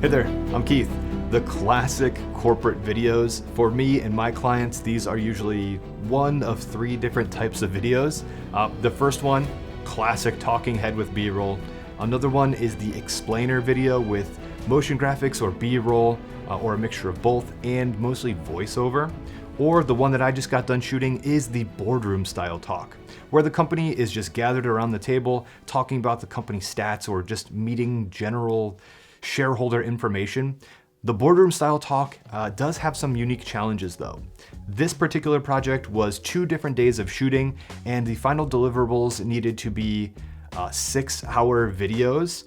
Hey there, I'm Keith. The classic corporate videos, for me and my clients, these are usually one of three different types of videos. The first one, classic talking head with B-roll. Another one is the explainer video with motion graphics or B-roll, or a mixture of both, and mostly voiceover. Or the one that I just got done shooting is the boardroom style talk, where the company is just gathered around the table talking about the company stats or just meeting general shareholder information. The boardroom style talk does have some unique challenges though. This particular project was 2 different days of shooting, and the final deliverables needed to be 6-hour videos.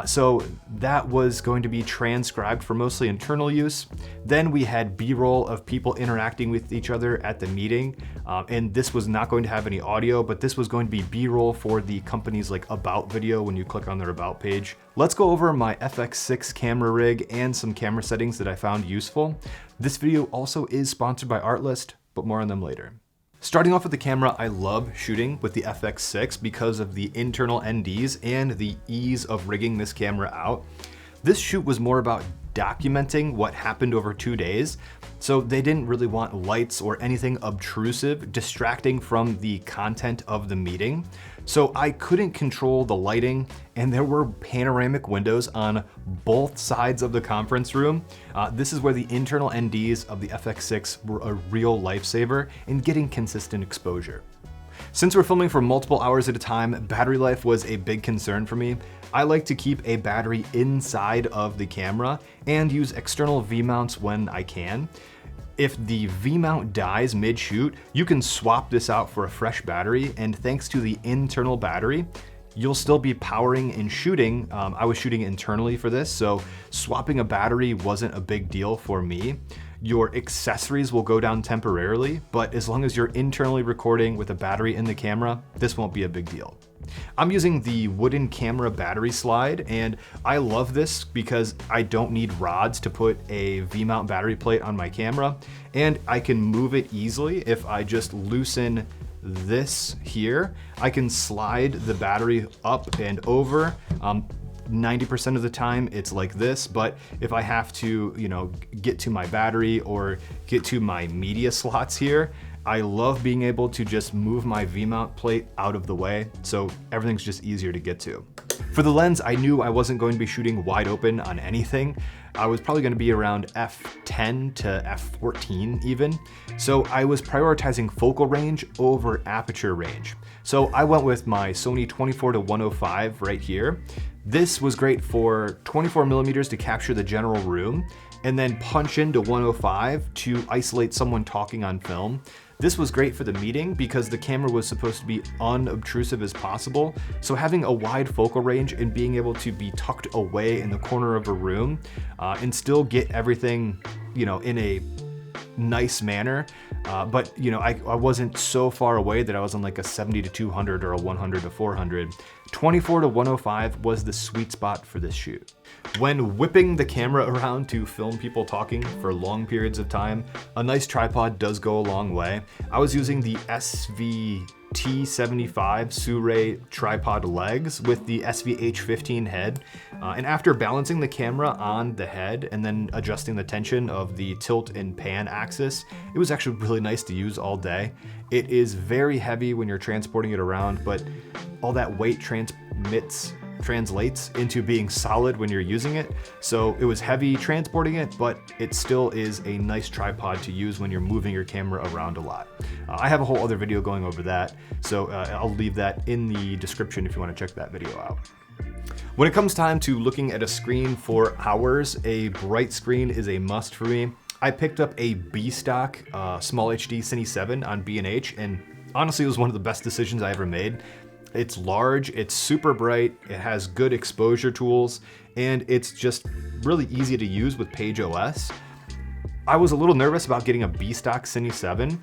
So that was going to be transcribed for mostly internal use. Then we had B-roll of people interacting with each other at the meeting. And this was not going to have any audio, but this was going to be B-roll for the company's about video when you click on their about page. Let's go over my FX6 camera rig and some camera settings that I found useful. This video also is sponsored by Artlist, but more on them later. Starting off with the camera, I love shooting with the FX6 because of the internal NDs and the ease of rigging this camera out. This shoot was more about documenting what happened over 2 days, so they didn't really want lights or anything obtrusive distracting from the content of the meeting. So I couldn't control the lighting, and there were panoramic windows on both sides of the conference room. This is where the internal NDs of the FX6 were a real lifesaver in getting consistent exposure. Since we're filming for multiple hours at a time, battery life was a big concern for me. I like to keep a battery inside of the camera and use external V-mounts when I can. If the V-mount dies mid-shoot, you can swap this out for a fresh battery, and thanks to the internal battery, you'll still be powering and shooting. I was shooting internally for this, so swapping a battery wasn't a big deal for me. Your accessories will go down temporarily, but as long as you're internally recording with a battery in the camera, this won't be a big deal. I'm using the wooden camera battery slide, and I love this because I don't need rods to put a V-mount battery plate on my camera, and I can move it easily. If I just loosen this here, I can slide the battery up and over. 90% of the time it's like this, but if I have to, get to my battery or get to my media slots here, I love being able to just move my V-mount plate out of the way, so everything's just easier to get to. For the lens, I knew I wasn't going to be shooting wide open on anything. I was probably going to be around f10 to f14 even, so I was prioritizing focal range over aperture range. So I went with my Sony 24-105 right here. This was great for 24 millimeters to capture the general room, and then punch into 105 to isolate someone talking on film. This was great for the meeting because the camera was supposed to be unobtrusive as possible. So having a wide focal range and being able to be tucked away in the corner of a room and still get everything, in a nice manner. But I wasn't so far away that I was on a 70-200 or a 100-400. 24-105 was the sweet spot for this shoot. When whipping the camera around to film people talking for long periods of time, a nice tripod does go a long way. I was using the SVT75 Sue tripod legs with the SVH15 head. And after balancing the camera on the head and then adjusting the tension of the tilt and pan axis, it was actually really nice to use all day. It is very heavy when you're transporting it around, but all that weight translates into being solid when you're using it. So it was heavy transporting it, but it still is a nice tripod to use when you're moving your camera around a lot. I have a whole other video going over that, so I'll leave that in the description if you want to check that video out. When it comes time to looking at a screen for hours, a bright screen is a must for me. I picked up a B-stock Small HD Cine 7 on B&H, and honestly it was one of the best decisions I ever made. It's large, it's super bright, it has good exposure tools, and it's just really easy to use with Page OS. I was a little nervous about getting a B-stock Cine 7.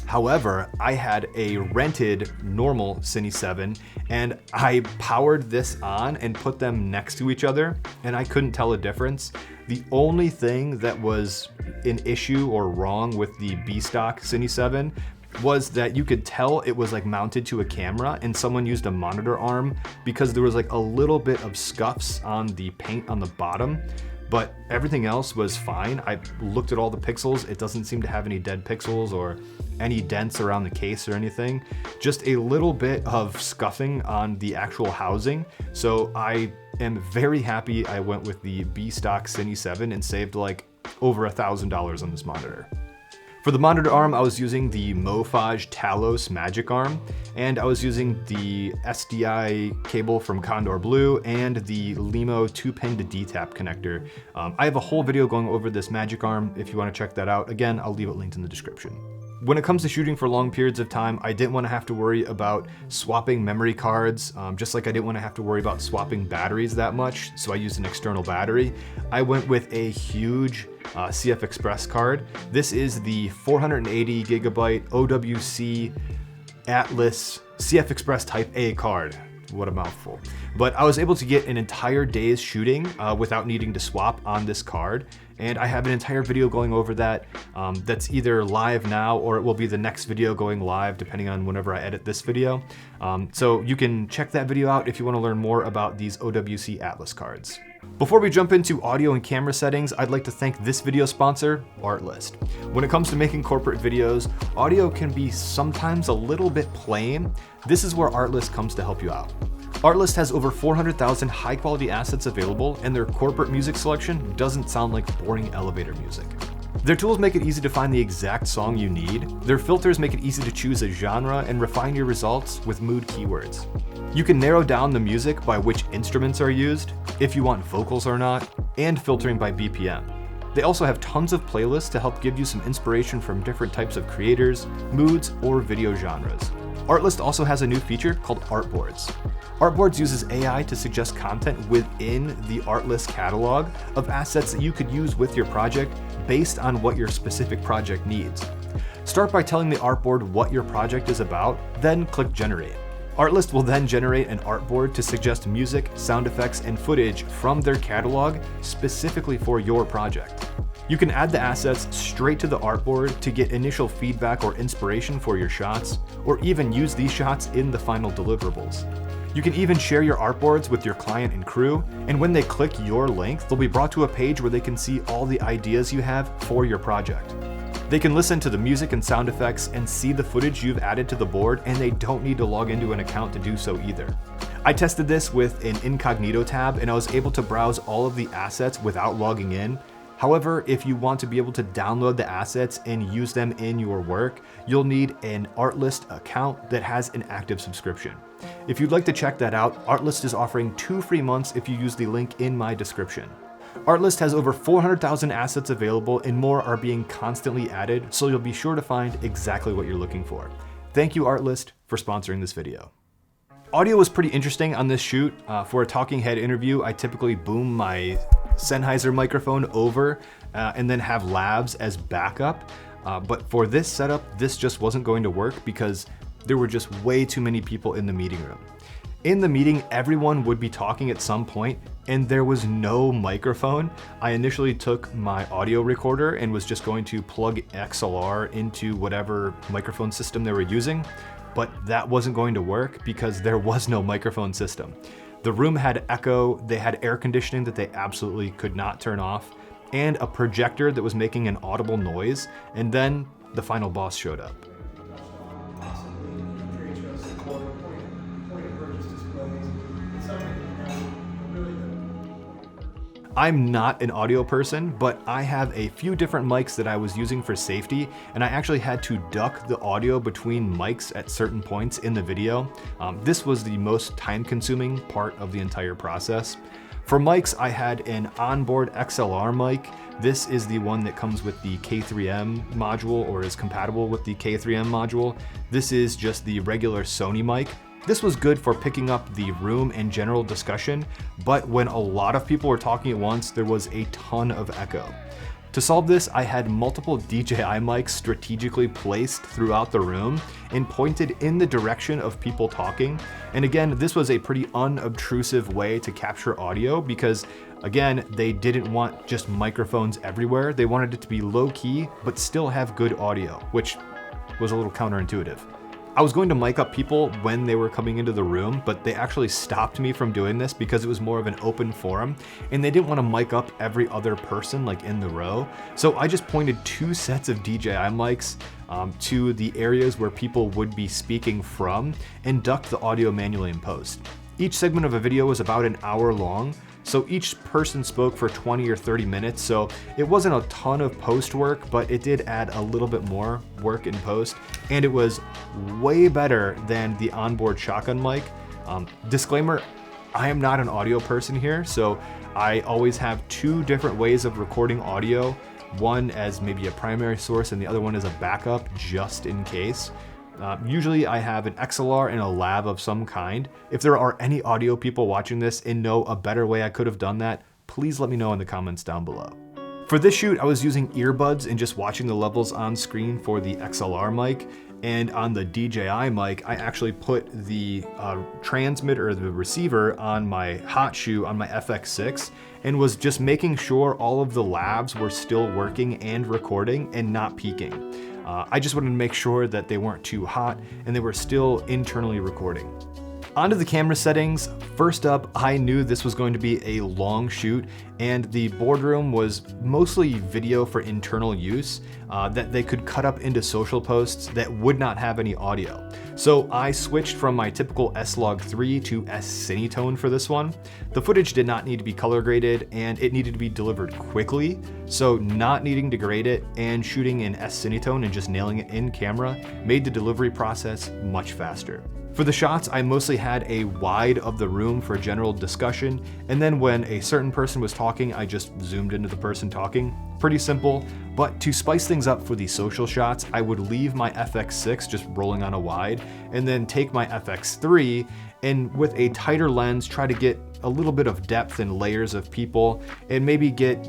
However, I had a rented normal Cine 7, and I powered this on and put them next to each other, and I couldn't tell a difference. The only thing that was an issue or wrong with the B-stock Cine 7 was that you could tell it was mounted to a camera and someone used a monitor arm because there was a little bit of scuffs on the paint on the bottom. but everything else was fine. I looked at all the pixels. It doesn't seem to have any dead pixels or any dents around the case or anything. Just a little bit of scuffing on the actual housing. So I am very happy I went with the B-stock Cine 7 and saved like over $1,000 on this monitor. For the monitor arm, I was using the Mofage Talos Magic Arm, and I was using the SDI cable from Condor Blue and the Lemo 2-pin to D-tap connector. I have a whole video going over this Magic Arm if you want to check that out. Again, I'll leave it linked in the description. When it comes to shooting for long periods of time, I didn't want to have to worry about swapping memory cards, just like I didn't want to have to worry about swapping batteries that much, so I used an external battery. I went with a huge CF Express card. This is the 480 gigabyte OWC Atlas CF Express Type A card. What a mouthful. But I was able to get an entire day's shooting without needing to swap on this card. And I have an entire video going over that. That's either live now or it will be the next video going live depending on whenever I edit this video. So you can check that video out if you want to learn more about these OWC Atlas cards. Before we jump into audio and camera settings, I'd like to thank this video sponsor, Artlist. When it comes to making corporate videos, audio can be sometimes a little bit plain. This is where Artlist comes to help you out. Artlist has over 400,000 high-quality assets available, and their corporate music selection doesn't sound like boring elevator music. Their tools make it easy to find the exact song you need. Their filters make it easy to choose a genre and refine your results with mood keywords. You can narrow down the music by which instruments are used, if you want vocals or not, and filtering by BPM. They also have tons of playlists to help give you some inspiration from different types of creators, moods, or video genres. Artlist also has a new feature called Artboards. Artboards uses AI to suggest content within the Artlist catalog of assets that you could use with your project based on what your specific project needs. Start by telling the artboard what your project is about, then click Generate. Artlist will then generate an artboard to suggest music, sound effects, and footage from their catalog specifically for your project. You can add the assets straight to the artboard to get initial feedback or inspiration for your shots, or even use these shots in the final deliverables. You can even share your artboards with your client and crew, and when they click your link, they'll be brought to a page where they can see all the ideas you have for your project. They can listen to the music and sound effects and see the footage you've added to the board, and they don't need to log into an account to do so either. I tested this with an incognito tab, and I was able to browse all of the assets without logging in. However, if you want to be able to download the assets and use them in your work, you'll need an Artlist account that has an active subscription. If you'd like to check that out, Artlist is offering 2 free months if you use the link in my description. Artlist has over 400,000 assets available and more are being constantly added, so you'll be sure to find exactly what you're looking for. Thank you, Artlist, for sponsoring this video. Audio was pretty interesting on this shoot. For a talking head interview, I typically boom my Sennheiser microphone over and then have lavs as backup. But for this setup, this just wasn't going to work because there were just way too many people in the meeting room. In the meeting, everyone would be talking at some point, and there was no microphone. I initially took my audio recorder and was just going to plug XLR into whatever microphone system they were using, but that wasn't going to work because there was no microphone system. The room had echo, they had air conditioning that they absolutely could not turn off, and a projector that was making an audible noise, and then the final boss showed up. I'm not an audio person, but I have a few different mics that I was using for safety, and I actually had to duck the audio between mics at certain points in the video. This was the most time-consuming part of the entire process. For mics, I had an onboard XLR mic. This is the one that comes with the K3M module or is compatible with the K3M module. This is just the regular Sony mic. This was good for picking up the room and general discussion, but when a lot of people were talking at once, there was a ton of echo. To solve this, I had multiple DJI mics strategically placed throughout the room and pointed in the direction of people talking. And again, this was a pretty unobtrusive way to capture audio because, again, they didn't want just microphones everywhere. They wanted it to be low key, but still have good audio, which was a little counterintuitive. I was going to mic up people when they were coming into the room, but they actually stopped me from doing this because it was more of an open forum and they didn't want to mic up every other person like in the row. So I just pointed 2 sets of DJI mics to the areas where people would be speaking from and ducked the audio manually in post. Each segment of a video was about an hour long, so each person spoke for 20 or 30 minutes, so it wasn't a ton of post work, but it did add a little bit more work in post, and it was way better than the onboard shotgun mic. Disclaimer, I am not an audio person here, so I always have 2 different ways of recording audio, one as maybe a primary source and the other one as a backup just in case. Usually I have an XLR and a lav of some kind. If there are any audio people watching this and know a better way I could have done that, please let me know in the comments down below. For this shoot, I was using earbuds and just watching the levels on screen for the XLR mic. And on the DJI mic, I actually put the transmitter or the receiver on my hot shoe on my FX6 and was just making sure all of the lavs were still working and recording and not peaking. I just wanted to make sure that they weren't too hot and they were still internally recording. Onto the camera settings. First up, I knew this was going to be a long shoot and the boardroom was mostly video for internal use that they could cut up into social posts that would not have any audio. So I switched from my typical S-Log3 to S-Cinetone for this one. The footage did not need to be color graded and it needed to be delivered quickly. So not needing to grade it and shooting in S-Cinetone and just nailing it in camera made the delivery process much faster. For the shots, I mostly had a wide of the room for general discussion, and then when a certain person was talking, I just zoomed into the person talking. Pretty simple, but to spice things up for the social shots, I would leave my FX6 just rolling on a wide, and then take my FX3, and with a tighter lens, try to get a little bit of depth and layers of people, and maybe get,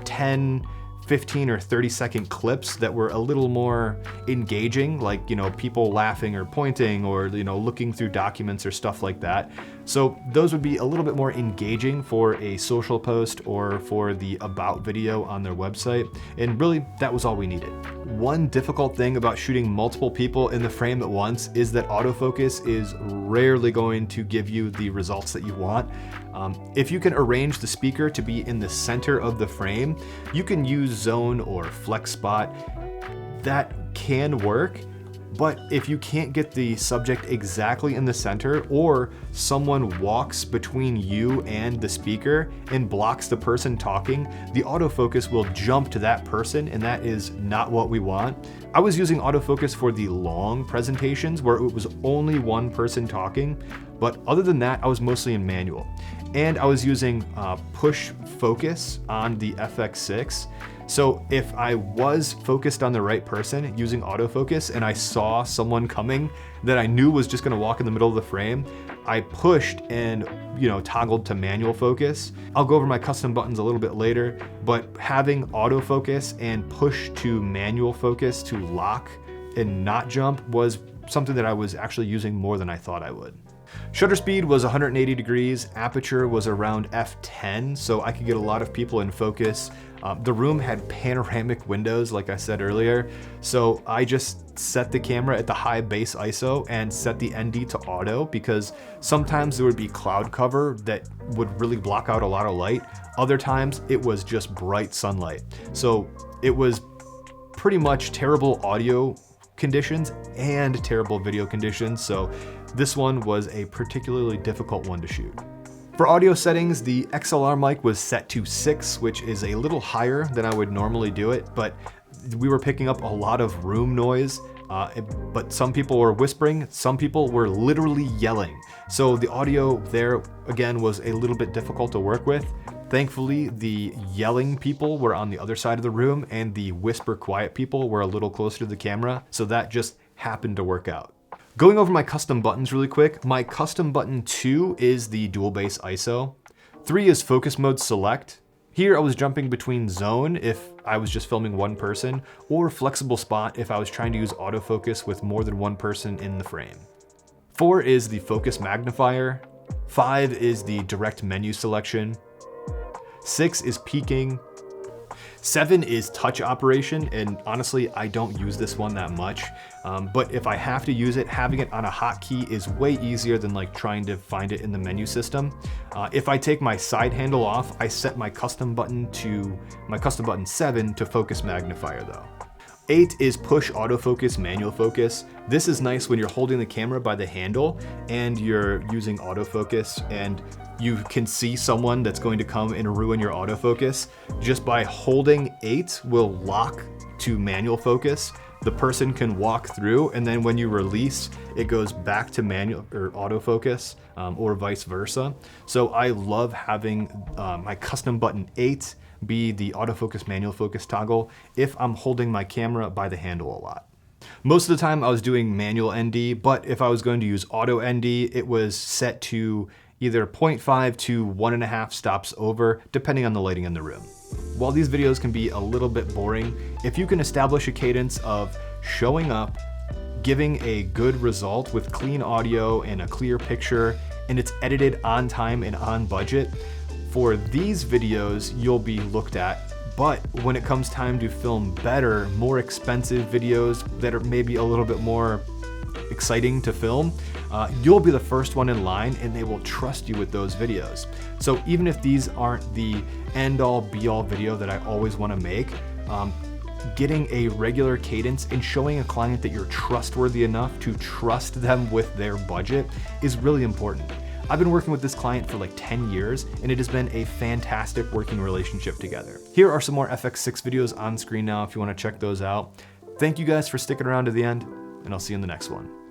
10, 15 or 30-second clips that were a little more engaging, like, people laughing or pointing or, looking through documents or stuff like that. So those would be a little bit more engaging for a social post or for the about video on their website. And really, that was all we needed. One difficult thing about shooting multiple people in the frame at once is that autofocus is rarely going to give you the results that you want. If you can arrange the speaker to be in the center of the frame, you can use zone or flex spot. That can work, but if you can't get the subject exactly in the center or someone walks between you and the speaker and blocks the person talking, the autofocus will jump to that person and that is not what we want. I was using autofocus for the long presentations where it was only one person talking, but other than that, I was mostly in manual. And I was using push focus on the FX6. So if I was focused on the right person using autofocus and I saw someone coming that I knew was just gonna walk in the middle of the frame, I pushed and toggled to manual focus. I'll go over my custom buttons a little bit later, but having autofocus and push to manual focus to lock and not jump was something that I was actually using more than I thought I would. Shutter speed was 180 degrees, aperture was around f10, so I could get a lot of people in focus. The room had panoramic windows, like I said earlier, so I just set the camera at the high base ISO and set the ND to auto because sometimes there would be cloud cover that would really block out a lot of light. Other times it was just bright sunlight. So it was pretty much terrible audio conditions and terrible video conditions, so this one was a particularly difficult one to shoot. For audio settings, the XLR mic was set to 6, which is a little higher than I would normally do it, but we were picking up a lot of room noise, but some people were whispering, some people were literally yelling. So the audio there, again, was a little bit difficult to work with. Thankfully, the yelling people were on the other side of the room and the whisper quiet people were a little closer to the camera, so that just happened to work out. Going over my custom buttons really quick, my custom button 2 is the dual base ISO. 3 is focus mode select. Here I was jumping between zone if I was just filming one person, or flexible spot if I was trying to use autofocus with more than one person in the frame. 4 is the focus magnifier. 5 is the direct menu selection. 6 is peaking. 7 is touch operation, and honestly, I don't use this one that much. But if I have to use it, having it on a hotkey is way easier than like trying to find it in the menu system. If I take my side handle off, I set my custom button 7 to focus magnifier though. 8 is push autofocus manual focus. This is nice when you're holding the camera by the handle and you're using autofocus and you can see someone that's going to come and ruin your autofocus. Just by holding 8 will lock to manual focus. The person can walk through, and then when you release, it goes back to manual or autofocus, or vice versa. So I love having my custom button 8 be the autofocus manual focus toggle if I'm holding my camera by the handle a lot. Most of the time I was doing manual ND, but if I was going to use auto ND, it was set to either 0.5 to 1.5 stops over, depending on the lighting in the room. While these videos can be a little bit boring, if you can establish a cadence of showing up, giving a good result with clean audio and a clear picture, and it's edited on time and on budget, for these videos, you'll be looked at. But when it comes time to film better, more expensive videos that are maybe a little bit more exciting to film, you'll be the first one in line and they will trust you with those videos. So even if these aren't the end-all be-all video that I always want to make, getting a regular cadence and showing a client that you're trustworthy enough to trust them with their budget is really important. I've been working with this client for like 10 years and it has been a fantastic working relationship together. Here are some more FX6 videos on screen now if you want to check those out. Thank you guys for sticking around to the end, and I'll see you in the next one.